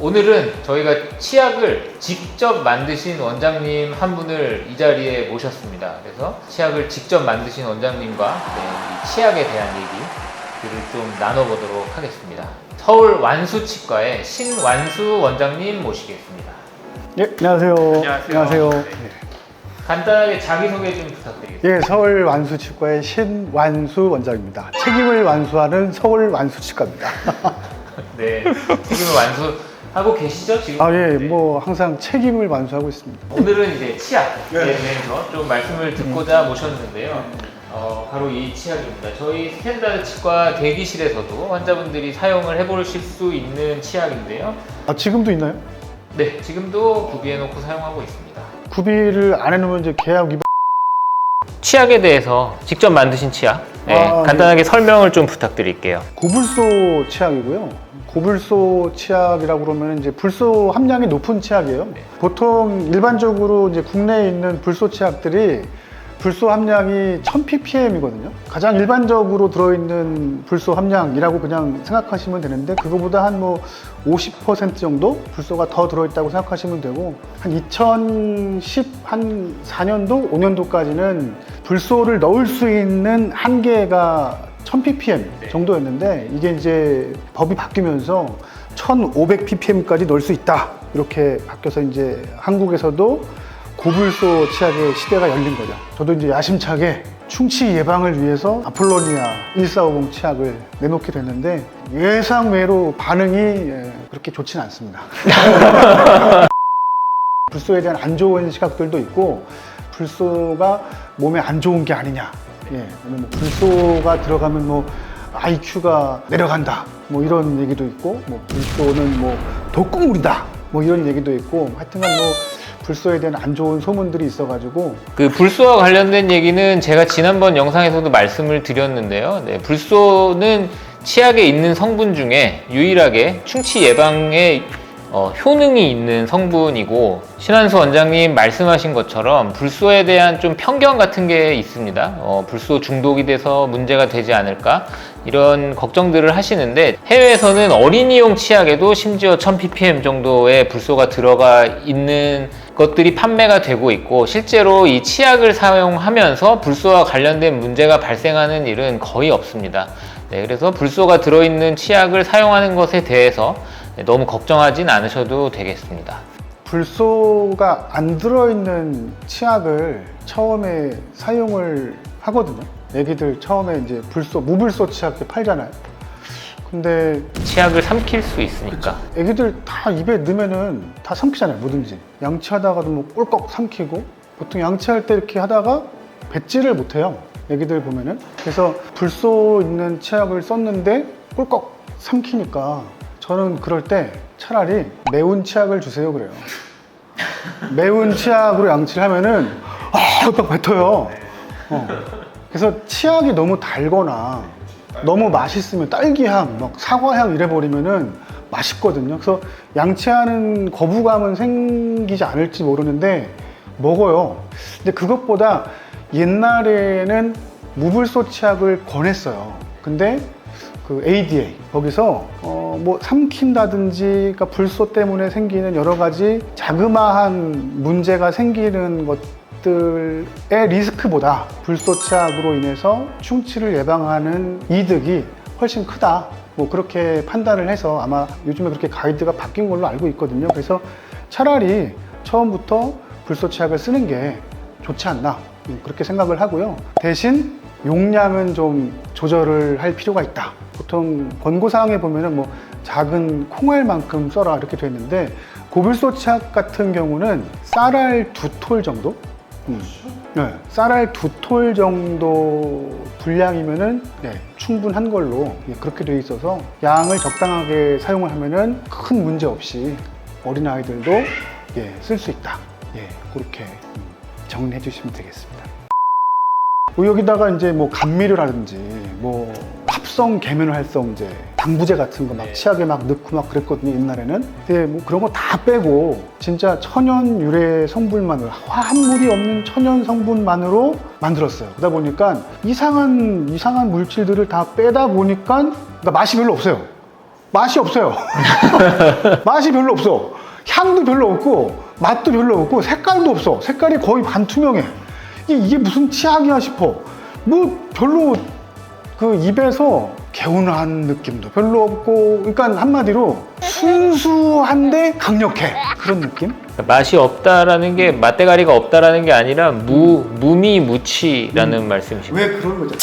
오늘은 저희가 치약을 직접 만드신 원장님 한 분을 이 자리에 모셨습니다. 그래서 치약을 직접 만드신 원장님과 이 치약에 대한 얘기들을 좀 나눠보도록 하겠습니다. 서울 완수치과의 신완수 원장님 모시겠습니다. 예, 안녕하세요. 안녕하세요. 네. 간단하게 자기소개 좀 부탁드리겠습니다. 예, 서울 완수치과의 신완수 원장입니다. 책임을 완수하는 서울 완수치과입니다. 네, 책임을 완수하고 계시죠? 지금? 예, 뭐 항상 책임을 완수하고 있습니다. 오늘은 이제 치약에 대해서 좀 말씀을 듣고자 모셨는데요. 바로 이 치약입니다. 저희 스탠다드 치과 대기실에서도 환자분들이 사용을 해보실 수 있는 치약인데요. 지금도 있나요? 네, 지금도 구비해놓고 사용하고 있습니다. 구비를 안 해놓으면 이제 계약 위반. 치약에 대해서 직접 만드신 치약, 간단하게 설명을 좀 부탁드릴게요. 고불소 치약이고요. 고불소 치약이라고 그러면 이제 불소 함량이 높은 치약이에요. 보통 일반적으로 이제 국내에 있는 불소 치약들이 불소 함량이 1000ppm이거든요. 가장 일반적으로 들어있는 불소 함량이라고 그냥 생각하시면 되는데, 그거보다 한 뭐 50% 정도 불소가 더 들어있다고 생각하시면 되고, 한 2014년도, 5년도까지는 불소를 넣을 수 있는 한계가 1000ppm 정도였는데, 이게 이제 법이 바뀌면서 1500ppm까지 넣을 수 있다, 이렇게 바뀌어서 이제 한국에서도 고불소 치약의 시대가 열린 거죠. 저도 이제 야심차게 충치 예방을 위해서 아폴로니아 1450 치약을 내놓게 됐는데, 예상외로 반응이 그렇게 좋지는 않습니다. 불소에 대한 안 좋은 시각들도 있고, 불소가 몸에 안 좋은 게 아니냐, 뭐 불소가 들어가면 뭐 IQ가 내려간다, 뭐 이런 얘기도 있고, 뭐 불소는 뭐 독극물이다, 뭐 이런 얘기도 있고, 하여튼간 뭐 불소에 대한 안 좋은 소문들이 있어가지고. 그 불소와 관련된 얘기는 제가 지난번 영상에서도 말씀을 드렸는데요. 불소는 치약에 있는 성분 중에 유일하게 충치 예방에 효능이 있는 성분이고, 신완수 원장님 말씀하신 것처럼 불소에 대한 좀 편견 같은 게 있습니다. 불소 중독이 돼서 문제가 되지 않을까, 이런 걱정들을 하시는데, 해외에서는 어린이용 치약에도 심지어 1000ppm 정도의 불소가 들어가 있는 것들이 판매가 되고 있고, 실제로 이 치약을 사용하면서 불소와 관련된 문제가 발생하는 일은 거의 없습니다. 그래서 불소가 들어있는 치약을 사용하는 것에 대해서 너무 걱정하진 않으셔도 되겠습니다. 불소가 안 들어있는 치약을 처음에 사용을 하거든요. 애기들 처음에 이제 불소, 무불소 치약 팔잖아요. 근데 치약을 삼킬 수 있으니까. 애기들 다 입에 넣으면은 다 삼키잖아요, 뭐든지. 양치하다가도 뭐 꿀꺽 삼키고, 보통 양치할 때 이렇게 하다가 뱉지를 못해요, 애기들 보면은. 그래서 불소 있는 치약을 썼는데 꿀꺽 삼키니까, 저는 그럴 때 차라리 매운 치약을 주세요 그래요. 매운 치약으로 양치를 하면은 막 뱉어요. 그래서 치약이 너무 달거나 너무 맛있으면 딸기향, 막 사과향 이래 버리면은 맛있거든요. 그래서 양치하는 거부감은 생기지 않을지 모르는데 먹어요. 근데 그것보다 옛날에는 무불소 치약을 권했어요. 근데 그 ADA 거기서 뭐 삼킨다든지, 그러니까 불소 때문에 생기는 여러 가지 자그마한 문제가 생기는 것들의 리스크보다 불소 치약으로 인해서 충치를 예방하는 이득이 훨씬 크다, 뭐 그렇게 판단을 해서 아마 요즘에 그렇게 가이드가 바뀐 걸로 알고 있거든요. 그래서 차라리 처음부터 불소 치약을 쓰는 게 좋지 않나, 그렇게 생각을 하고요. 대신 용량은 좀 조절을 할 필요가 있다. 보통 권고사항에 보면은 뭐 작은 콩알만큼 써라 이렇게 돼 있는데, 고불소 치약 같은 경우는 쌀알 2톨 정도? 쌀알 2톨 정도 분량이면은 충분한 걸로 그렇게 돼 있어서, 양을 적당하게 사용을 하면은 큰 문제 없이 어린아이들도 쓸 수 있다. 그렇게 정리해 주시면 되겠습니다. 여기다가 이제 뭐 감미료라든지 뭐 합성 계면활성제, 방부제 같은 거 막 치약에 막 넣고 막 그랬거든요, 옛날에는. 근데 뭐 그런 거 다 빼고 진짜 천연 유래 성분만으로, 화합물이 없는 천연 성분만으로 만들었어요. 그러다 보니까 이상한 물질들을 다 빼다 보니까 맛이 별로 없어요. 맛이 없어요. 맛이 별로 없어. 향도 별로 없고 맛도 별로 없고 색깔도 없어. 색깔이 거의 반투명해. 이게 무슨 치약이야 싶어. 뭐 별로 그 입에서 개운한 느낌도 별로 없고, 그러니까 한마디로 순수한데 강력해, 그런 느낌? 맛이 없다라는 게 맛대가리가 없다라는 게 아니라 무미무치라는 말씀이십니다. 왜 그런 거죠?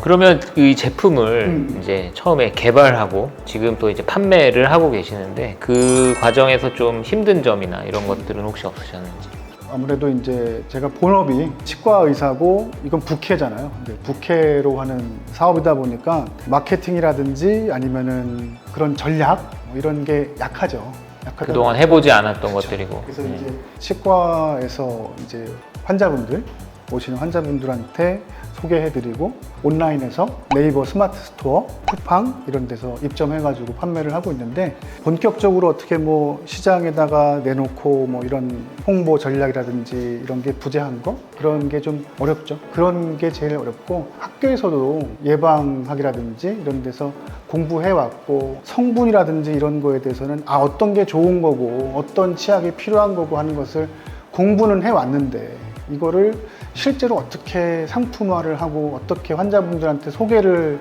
그러면 이 제품을 이제 처음에 개발하고 지금 또 이제 판매를 하고 계시는데 그 과정에서 좀 힘든 점이나 이런 것들은 혹시 없으셨는지? 아무래도 이제 제가 본업이 치과 의사고 이건 부캐잖아요. 근데 부캐로 하는 사업이다 보니까 마케팅이라든지 아니면은 그런 전략 뭐 이런 게 약하죠. 그동안 해보지 않았던 것들이고. 그래서 이제 치과에서 이제 환자분들 오시는 환자분들한테 소개해드리고 온라인에서 네이버 스마트 스토어, 쿠팡 이런 데서 입점해가지고 판매를 하고 있는데, 본격적으로 어떻게 뭐 시장에다가 내놓고 뭐 이런 홍보 전략이라든지 이런 게 부재한 거, 그런 게 좀 어렵죠. 그런 게 제일 어렵고, 학교에서도 예방학이라든지 이런 데서 공부해왔고 성분이라든지 이런 거에 대해서는 어떤 게 좋은 거고 어떤 치약이 필요한 거고 하는 것을 공부는 해왔는데, 이거를 실제로 어떻게 상품화를 하고 어떻게 환자분들한테 소개를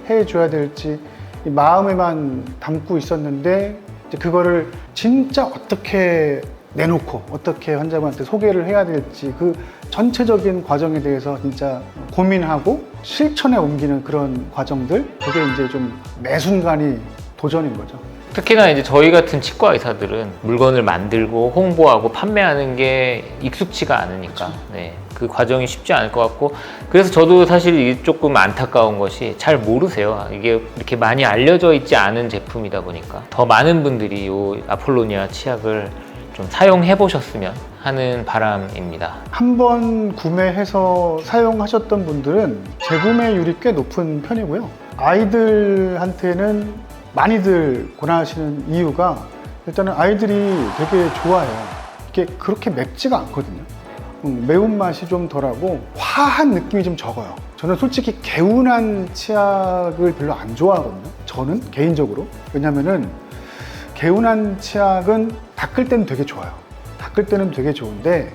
해줘야 될지 이 마음에만 담고 있었는데, 이제 그거를 진짜 어떻게 내놓고 어떻게 환자분한테 소개를 해야 될지 그 전체적인 과정에 대해서 진짜 고민하고 실천에 옮기는 그런 과정들, 그게 이제 좀 매 순간이 도전인 거죠. 특히나 이제 저희 같은 치과 의사들은 물건을 만들고 홍보하고 판매하는 게 익숙치가 않으니까 네, 그 과정이 쉽지 않을 것 같고, 그래서 저도 사실 이게 조금 안타까운 것이 잘 모르세요. 이게 이렇게 많이 알려져 있지 않은 제품이다 보니까 더 많은 분들이 이 아폴로니아 치약을 좀 사용해 보셨으면 하는 바람입니다. 한번 구매해서 사용하셨던 분들은 재구매율이 꽤 높은 편이고요. 아이들한테는 많이들 권하시는 이유가, 일단은 아이들이 되게 좋아해요. 이게 그렇게 맵지가 않거든요. 매운맛이 좀 덜하고 화한 느낌이 좀 적어요. 저는 솔직히 개운한 치약을 별로 안 좋아하거든요. 저는 개인적으로. 왜냐면은 개운한 치약은 닦을 때는 되게 좋아요. 닦을 때는 되게 좋은데,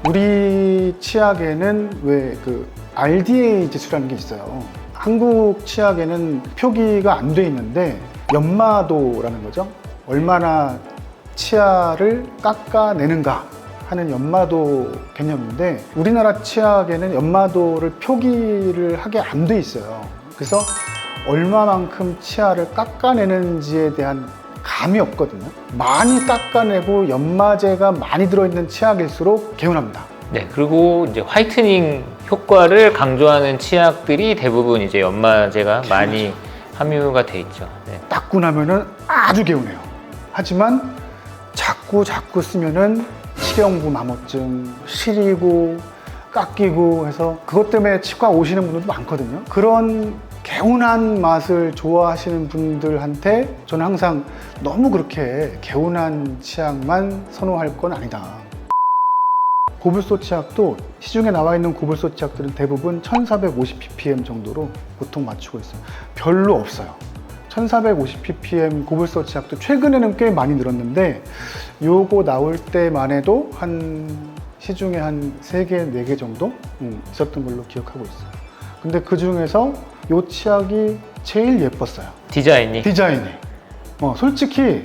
우리 치약에는 왜 그 RDA 지수라는 게 있어요. 한국 치약에는 표기가 안 돼 있는데 연마도라는 거죠. 얼마나 치아를 깎아내는가 하는 연마도 개념인데, 우리나라 치약에는 연마도를 표기를 하게 안 돼 있어요. 그래서 얼마만큼 치아를 깎아내는지에 대한 감이 없거든요. 많이 깎아내고 연마제가 많이 들어있는 치약일수록 개운합니다. 네, 그리고 이제 화이트닝 효과를 강조하는 치약들이 대부분 이제 연마제가 많이 함유가 돼 있죠. 네. 닦고 나면은 아주 개운해요. 하지만 자꾸 쓰면은 식용부 마모증, 시리고 깎이고 해서 그것 때문에 치과 오시는 분들도 많거든요. 그런 개운한 맛을 좋아하시는 분들한테 저는 항상 너무 그렇게 개운한 치약만 선호할 건 아니다. 고불소 치약도 시중에 나와 있는 고불소 치약들은 대부분 1450ppm 정도로 보통 맞추고 있어요. 별로 없어요. 1450ppm 고불소 치약도 최근에는 꽤 많이 늘었는데, 요거 나올 때만 해도 한 시중에 한 3개, 4개 정도 있었던 걸로 기억하고 있어요. 근데 그 중에서 요 치약이 제일 예뻤어요. 디자인이. 솔직히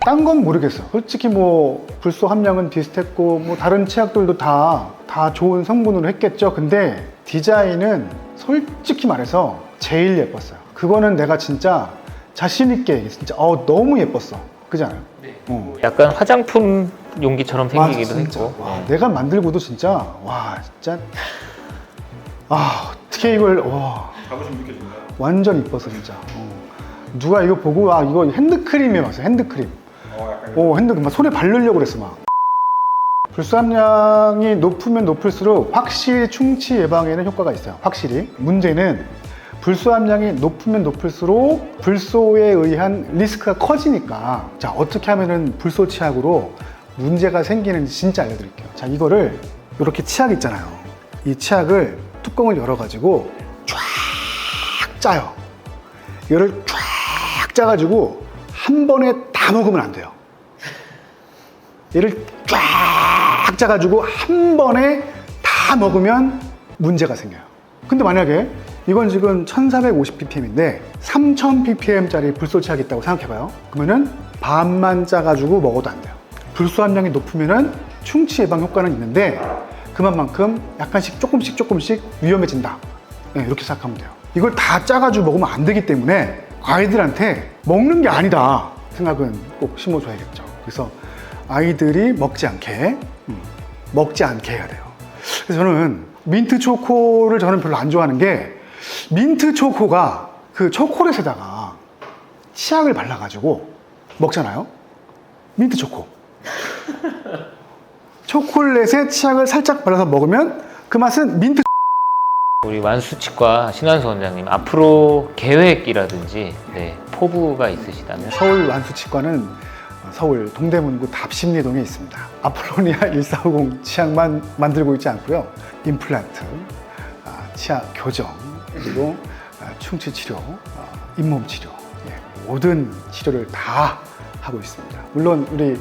딴 건 모르겠어. 솔직히 뭐 불소 함량은 비슷했고 뭐 다른 치약들도 다 좋은 성분으로 했겠죠. 근데 디자인은 솔직히 말해서 제일 예뻤어요. 그거는 내가 진짜 자신 있게 진짜 너무 예뻤어. 그렇지 않아요? 네. 약간 화장품 용기처럼 생기기도 했고. 와, 내가 만들고도 진짜 진짜 어떻게 이걸 자부심 느껴진다. 완전 이뻐서 진짜. 누가 이거 보고 이거 핸드크림에 왔어. 핸드크림. 핸드크림 막 손에 바르려고 그랬어 막. 불소 함량이 높으면 높을수록 확실히 충치 예방에는 효과가 있어요. 확실히. 문제는 불소 함량이 높으면 높을수록 불소에 의한 리스크가 커지니까, 자, 어떻게 하면은 불소 치약으로 문제가 생기는지 진짜 알려드릴게요. 자, 이거를 이렇게 치약 있잖아요. 이 치약을 뚜껑을 열어가지고 쫙 짜요. 이거를 쫙 짜가지고 한 번에 다 먹으면 안 돼요. 얘를 쫙 짜가지고 한 번에 다 먹으면 문제가 생겨요. 근데 만약에 이건 지금 1450ppm인데 3000ppm짜리 불소 치약이 있다고 생각해봐요. 그러면은 반만 짜가지고 먹어도 안 돼요. 불소 함량이 높으면은 충치 예방 효과는 있는데 그만큼 약간씩 조금씩 위험해진다. 네, 이렇게 생각하면 돼요. 이걸 다 짜가지고 먹으면 안 되기 때문에 아이들한테 먹는 게 아니다 생각은 꼭 심어줘야겠죠. 그래서 아이들이 먹지 않게 해야 돼요. 그래서 저는 민트 초코를 저는 별로 안 좋아하는 게 민트 초코가 그 초콜릿에다가 치약을 발라가지고 먹잖아요. 민트 초코. 초콜릿에 치약을 살짝 발라서 먹으면 그 맛은 민트. 우리 완수치과 신한수 원장님 앞으로 계획이라든지 포부가 있으시다면? 서울 완수치과는 서울 동대문구 답심리동에 있습니다. 아폴로니아 1450 치약만 만들고 있지 않고요. 임플란트, 치아 교정, 그리고 충치 치료, 잇몸 치료, 모든 치료를 다 하고 있습니다. 물론 우리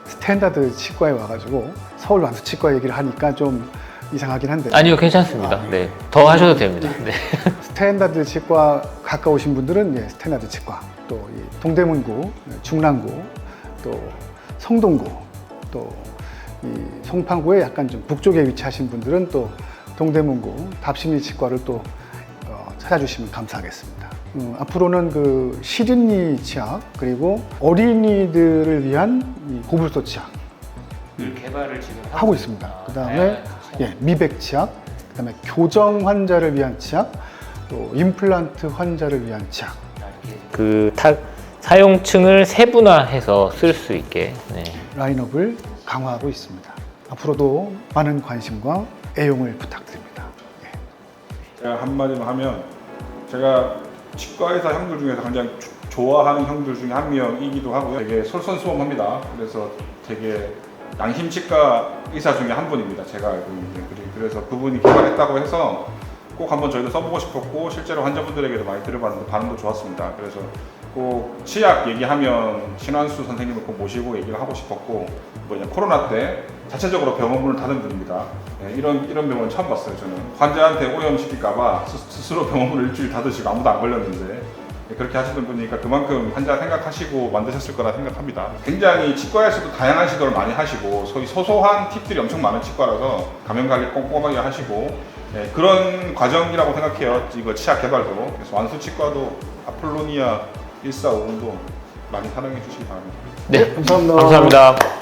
스탠다드 치과에 와가지고 서울 완수치과 얘기를 하니까 좀 이상하긴 한데. 아니요, 괜찮습니다. 네, 더 하셔도 됩니다. 네. 스탠다드 치과 가까우신 분들은 스탠다드 치과, 또 이 동대문구, 중랑구, 또 성동구, 또 이 송파구에 약간 좀 북쪽에 위치하신 분들은 또 동대문구 답심리 치과를 또 찾아주시면 감사하겠습니다. 앞으로는 그 시드니 치약 그리고 어린이들을 위한 이 고불소 치약 개발을 지금 하고 있습니다. 그 다음에 미백 치약, 그 다음에 교정 환자를 위한 치약, 또 임플란트 환자를 위한 치약. 그 사용층을 세분화해서 쓸 수 있게 라인업을 강화하고 있습니다. 앞으로도 많은 관심과 애용을 부탁드립니다. 제가 한마디만 하면 제가 치과의사 형들 중에서 가장 좋아하는 형들 중에 한 명이기도 하고요. 되게 솔선수범합니다. 그래서 되게 양심치과 의사 중에 한 분입니다. 제가 알고 있는. 그래서 그분이 개발했다고 해서 꼭 한번 저희도 써보고 싶었고 실제로 환자분들에게도 많이 들어봤는데 반응도 좋았습니다. 그래서 꼭 치약 얘기하면 신한수 선생님을 꼭 모시고 얘기를 하고 싶었고 코로나 때 자체적으로 병원문을 닫은 분입니다. 이런 병원 처음 봤어요. 저는 환자한테 오염시킬까봐 스스로 병원문을 일주일 닫으시고 아무도 안 걸렸는데 그렇게 하시던 분이니까 그만큼 환자 생각하시고 만드셨을 거라 생각합니다. 굉장히 치과에서도 다양한 시도를 많이 하시고 소위 소소한 팁들이 엄청 많은 치과라서 감염 관리 꼼꼼하게 하시고 그런 과정이라고 생각해요. 이거 치약 개발도. 그래서 완수치과도 아폴로니아 1450도 많이 사랑해 주시기 바랍니다. 네, 감사합니다. 감사합니다.